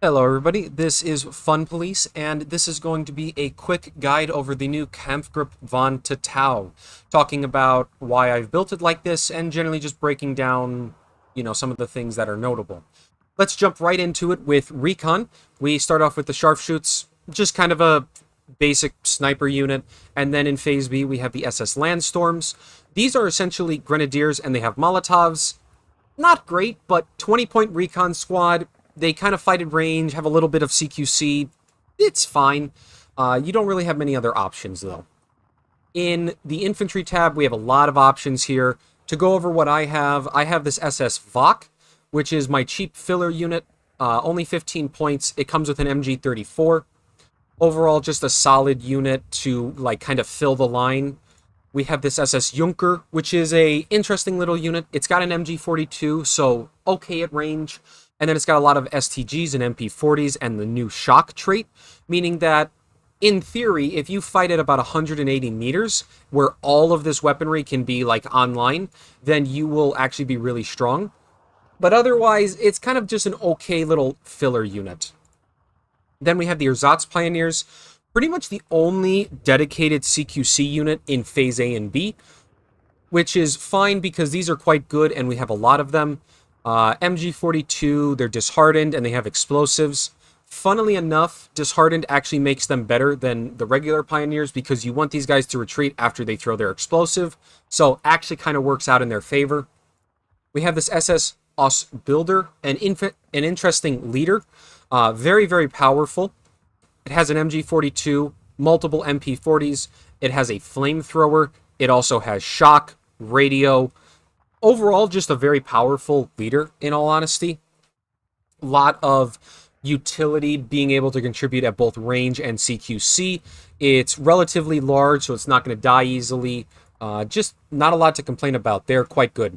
Hello everybody, this is Fun Police, and this is going to be a quick guide over the new Kampfgruppe von Tettau, talking about why I've built it like this, and generally just breaking down, some of the things that are notable. Let's jump right into it with Recon. We start off with the sharpshoots, just kind of a basic sniper unit, and then in Phase B we have the SS Landstorms. These are essentially grenadiers, and they have Molotovs. Not great, but 20-point recon squad. They kind of fight at range, have a little bit of CQC. It's fine. You don't really have many other options, though. In the infantry tab, we have a lot of options here. To go over what I have this SS Vok, which is my cheap filler unit. Only 15 points. It comes with an MG34. Overall, just a solid unit to, kind of fill the line. We have this SS Junker, which is a interesting little unit. It's got an MG42, so okay at range. And then it's got a lot of STGs and MP40s and the new shock trait, meaning that, in theory, if you fight at about 180 meters, where all of this weaponry can be, online, then you will actually be really strong. But otherwise, it's kind of just an okay little filler unit. Then we have the Ersatz Pioneers, pretty much the only dedicated CQC unit in Phase A and B, which is fine because these are quite good and we have a lot of them. MG42, they're disheartened and they have explosives. Funnily enough, disheartened actually makes them better than the regular Pioneers because you want these guys to retreat after they throw their explosive, so actually kind of works out in their favor. We have this SS Ausbilder, an interesting leader, very, very powerful. It has an MG42, multiple MP40s. It has a flamethrower. It also has shock, radio. Overall, just a very powerful leader, in all honesty. A lot of utility, being able to contribute at both range and CQC. It's relatively large, so it's not going to die easily. Just not a lot to complain about. They're quite good.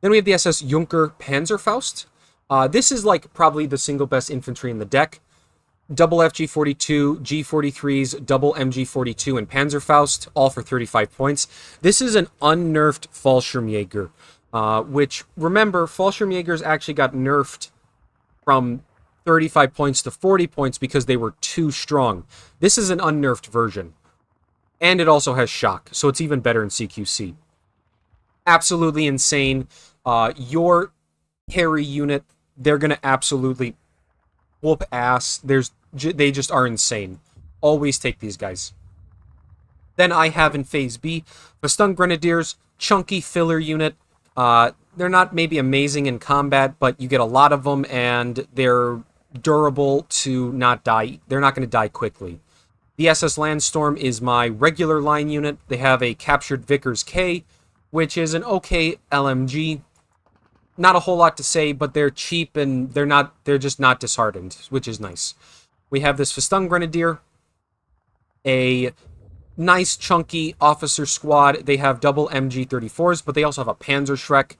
Then we have the SS Junker Panzerfaust. This is probably the single best infantry in the deck. Double FG42, G43s, double MG42, and Panzerfaust, all for 35 points. This is an unnerfed Fallschirmjäger, which, remember, Fallschirmjägers actually got nerfed from 35 points to 40 points because they were too strong. This is an unnerfed version. And it also has shock, so it's even better in CQC. Absolutely insane. Your carry unit, they're going to absolutely whoop ass. They just are insane. Always take these guys. Then I have in Phase B, the Stun Grenadiers, chunky filler unit. They're not maybe amazing in combat, but you get a lot of them, and they're durable to not die. They're not going to die quickly. The SS Landstorm is my regular line unit. They have a captured Vickers K, which is an okay LMG. Not a whole lot to say, but they're cheap and they're just not disheartened, which is nice. We have this Festung Grenadier, a nice chunky officer squad. They have double MG34s, but they also have a Panzerschreck.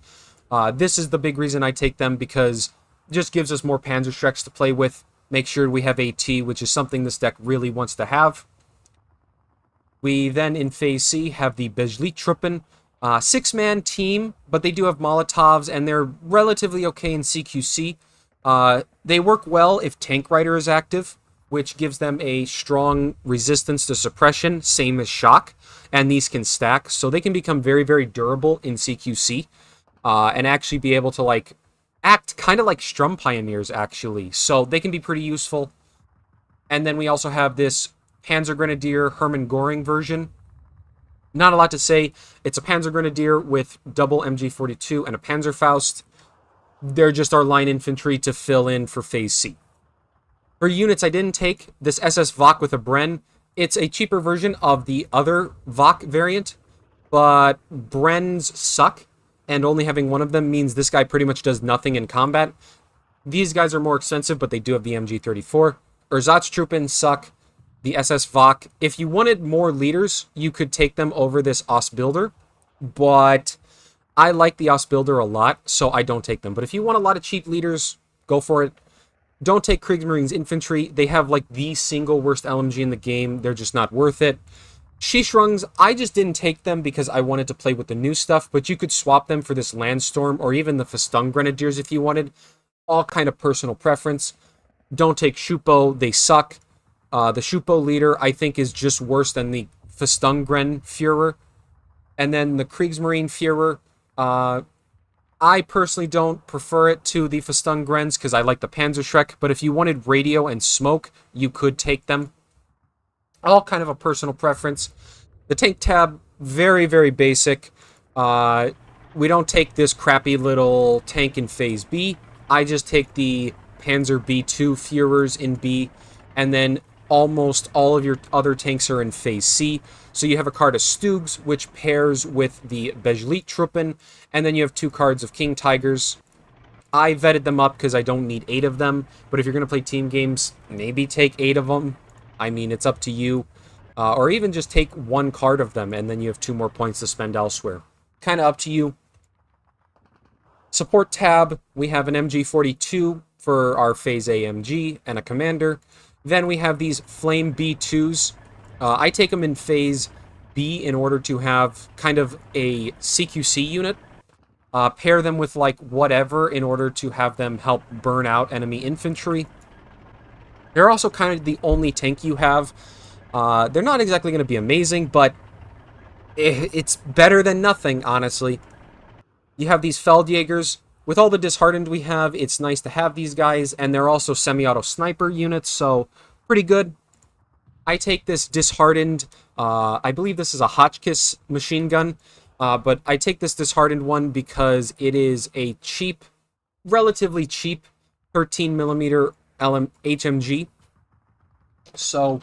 This is the big reason I take them because it just gives us more Panzerschrecks to play with. Make sure we have AT, which is something this deck really wants to have. We then, in Phase C, have the Beschließtruppen. Six-man team, but they do have Molotovs, and they're relatively okay in CQC. They work well if Tank Rider is active, which gives them a strong resistance to suppression, same as shock, and these can stack, so they can become very, very durable in CQC, and actually be able to, act kind of like Strum Pioneers, actually, so they can be pretty useful. And then we also have this Panzer Grenadier Hermann Göring version. Not a lot to say. It's a Panzer Grenadier with double MG42 and a Panzerfaust. They're just our line infantry to fill in for Phase C. For units I didn't take, this SS Vok with a Bren. It's a cheaper version of the other Vok variant, but Brens suck, and only having one of them means this guy pretty much does nothing in combat. These guys are more expensive, but they do have the MG34. Ersatztruppen suck. The SS Vok, if you wanted more leaders, you could take them over this Ausbilder, but I like the Ausbilder a lot, so I don't take them. But if you want a lot of cheap leaders, go for it. Don't take Kriegsmarines Infantry. They have, the single worst LMG in the game. They're just not worth it. Shishrungs, I just didn't take them because I wanted to play with the new stuff, but you could swap them for this Landstorm or even the Festung Grenadiers if you wanted. All kind of personal preference. Don't take Schupo, they suck. The Schupo leader, I think, is just worse than the Festungren Führer. And then the Kriegsmarine Führer, I personally don't prefer it to the Festungren's because I like the Panzerschreck, but if you wanted radio and smoke, you could take them. All kind of a personal preference. The tank tab, very, very basic. We don't take this crappy little tank in Phase B. I just take the Panzer B2 Führers in B, and then almost all of your other tanks are in Phase C. So you have a card of Stugs, which pairs with the Truppen, and then you have 2 cards of King Tigers. I vetted them up because I don't need 8 of them, but if you're going to play team games, maybe take 8 of them. I mean, it's up to you. Or even just take 1 card of them, and then you have 2 more points to spend elsewhere. Kind of up to you. Support tab, we have an MG42 for our Phase A MG and a commander. Then we have these Flame B2s. I take them in Phase B in order to have kind of a CQC unit. Pair them with, like, whatever in order to have them help burn out enemy infantry. They're also kind of the only tank you have. They're not exactly going to be amazing, but it's better than nothing, honestly. You have these Feldjägers. With all the disheartened we have, it's nice to have these guys, and they're also semi-auto sniper units, so pretty good. I take this disheartened, I believe this is a Hotchkiss machine gun, but I take this disheartened one because it is a cheap, relatively cheap 13mm HMG. So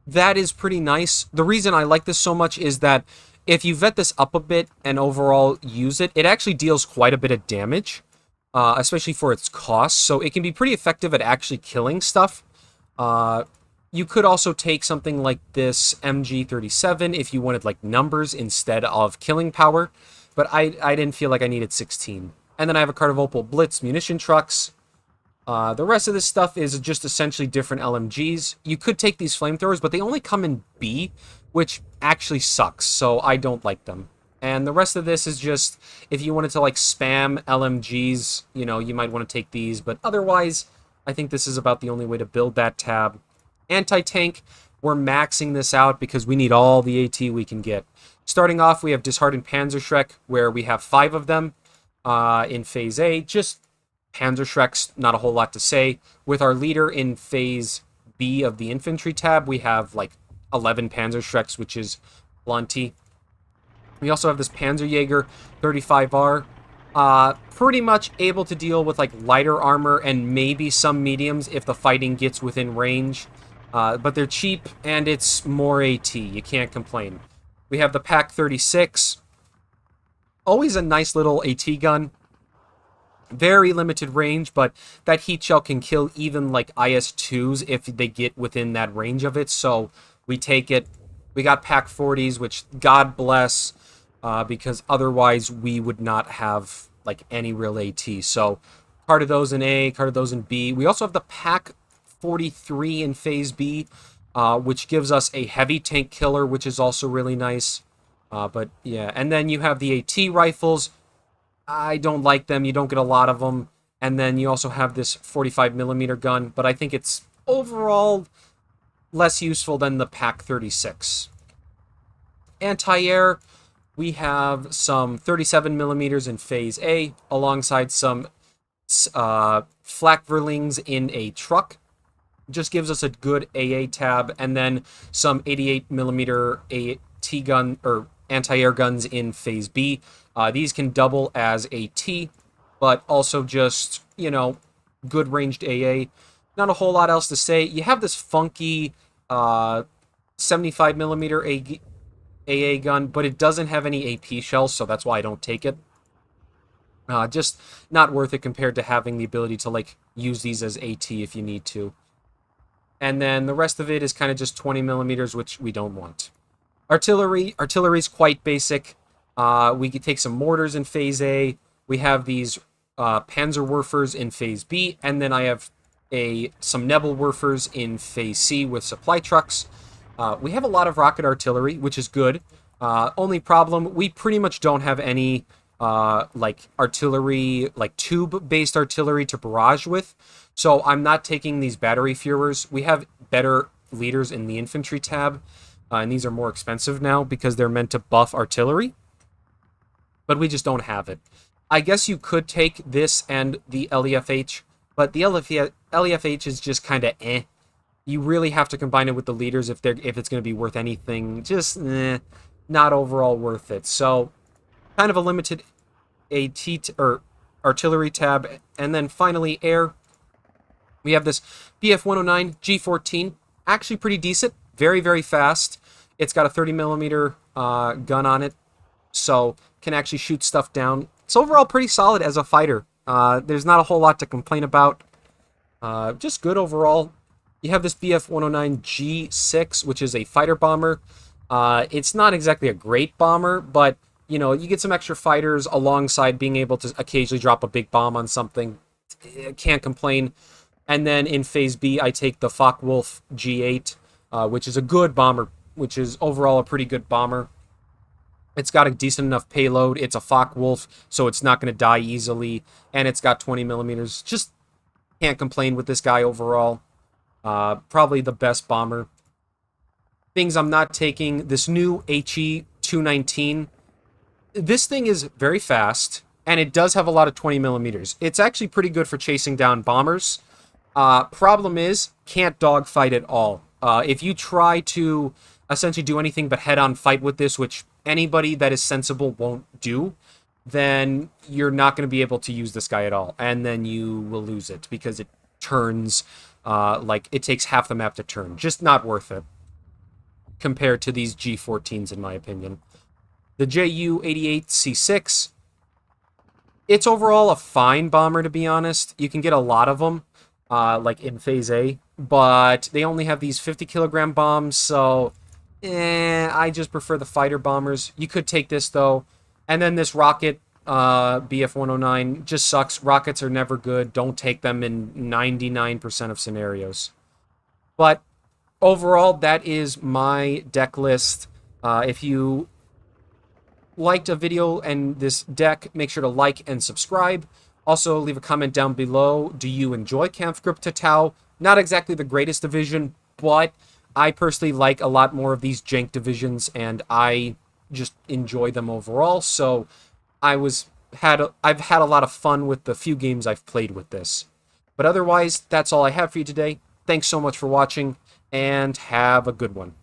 that is pretty nice. The reason I like this so much is that if you vet this up a bit and overall use it, it actually deals quite a bit of damage, especially for its cost. So it can be pretty effective at actually killing stuff. You could also take something like this MG37 if you wanted like numbers instead of killing power, but I didn't feel like I needed 16. And then I have a card of Opel Blitz munition trucks. The rest of this stuff is just essentially different LMGs. You could take these flamethrowers, but they only come in B, which actually sucks, so I don't like them. And the rest of this is just, if you wanted to like spam LMGs, you know, you might want to take these, but otherwise, I think this is about the only way to build that tab. Anti-tank, we're maxing this out because we need all the AT we can get. Starting off, we have Disheartened Panzerschreck, where we have 5 of them in Phase A. Just Panzerschrecks, not a whole lot to say. With our leader in Phase B of the infantry tab, we have like 11 Panzerschrecks, which is plenty. We also have this Panzerjäger 35R. Pretty much able to deal with like lighter armor and maybe some mediums if the fighting gets within range. But they're cheap and it's more AT. You can't complain. We have the Pak 36. Always a nice little AT gun. Very limited range, but that heat shell can kill even like IS-2s if they get within that range of it, so we take it. We got Pak 40s, which God bless, because otherwise we would not have like any real AT. So card of those in A, card of those in B. We also have the Pak 43 in Phase B, which gives us a heavy tank killer, which is also really nice. But yeah, and then you have the AT rifles. I don't like them. You don't get a lot of them. And then you also have this 45mm gun, but I think it's overall less useful than the Pak 36. Anti-air, we have some 37mm in Phase A, alongside some Flakverlings in a truck. Just gives us a good AA tab, and then some 88mm AT gun, or anti-air guns in Phase B. These can double as AT, but also just, you know, good ranged AA. Not a whole lot else to say. You have this funky 75mm AA gun, but it doesn't have any AP shells, so that's why I don't take it. Just not worth it compared to having the ability to, like, use these as AT if you need to. And then the rest of it is kind of just 20mm, which we don't want. Artillery's quite basic. We could take some mortars in Phase A. We have these Panzerwerfers in Phase B, and then I have some Nebelwerfers in Phase C with supply trucks. We have a lot of rocket artillery, which is good. Only problem, we pretty much don't have any like artillery, like tube-based artillery to barrage with. So I'm not taking these battery Führers. We have better leaders in the infantry tab, and these are more expensive now because they're meant to buff artillery, but we just don't have it. I guess you could take this and the LEFH, but the LEFH is just kind of eh. You really have to combine it with the leaders if it's going to be worth anything. Just not overall worth it. So kind of a limited or artillery tab, and then finally air. We have this BF-109 G14, actually pretty decent, very, very fast. It's got a 30 millimeter gun on it, so can actually shoot stuff down. It's overall pretty solid as a fighter. There's not a whole lot to complain about. Just good overall. You have this BF-109 G6, which is a fighter bomber. It's not exactly a great bomber, but you know, you get some extra fighters alongside being able to occasionally drop a big bomb on something. Can't complain. And then in Phase B, I take the Focke-Wulf G8, which is a good bomber, which is overall a pretty good bomber. It's got a decent enough payload. It's a Focke-Wulf, so it's not going to die easily. And it's got 20 millimeters. Just can't complain with this guy overall. Probably the best bomber. Things I'm not taking, this new HE-219. This thing is very fast, and it does have a lot of 20 millimeters. It's actually pretty good for chasing down bombers. Problem is, can't dogfight at all. If you try to essentially do anything but head-on fight with this, which anybody that is sensible won't do, then you're not going to be able to use this guy at all. And then you will lose it because it turns, like, it takes half the map to turn. Just not worth it compared to these G14s, in my opinion. The Ju-88C6, it's overall a fine bomber, to be honest. You can get a lot of them, like in Phase A, but they only have these 50-kilogram bombs, so I just prefer the fighter bombers. You could take this, though. And then this rocket, BF-109, just sucks. Rockets are never good. Don't take them in 99% of scenarios. But overall, that is my deck list. If you liked a video and this deck, make sure to like and subscribe. Also, leave a comment down below. Do you enjoy Kampfgruppe Tettau? Not exactly the greatest division, but I personally like a lot more of these jank divisions, and I just enjoy them overall. So I've had a lot of fun with the few games I've played with this. But otherwise, that's all I have for you today. Thanks so much for watching, and have a good one.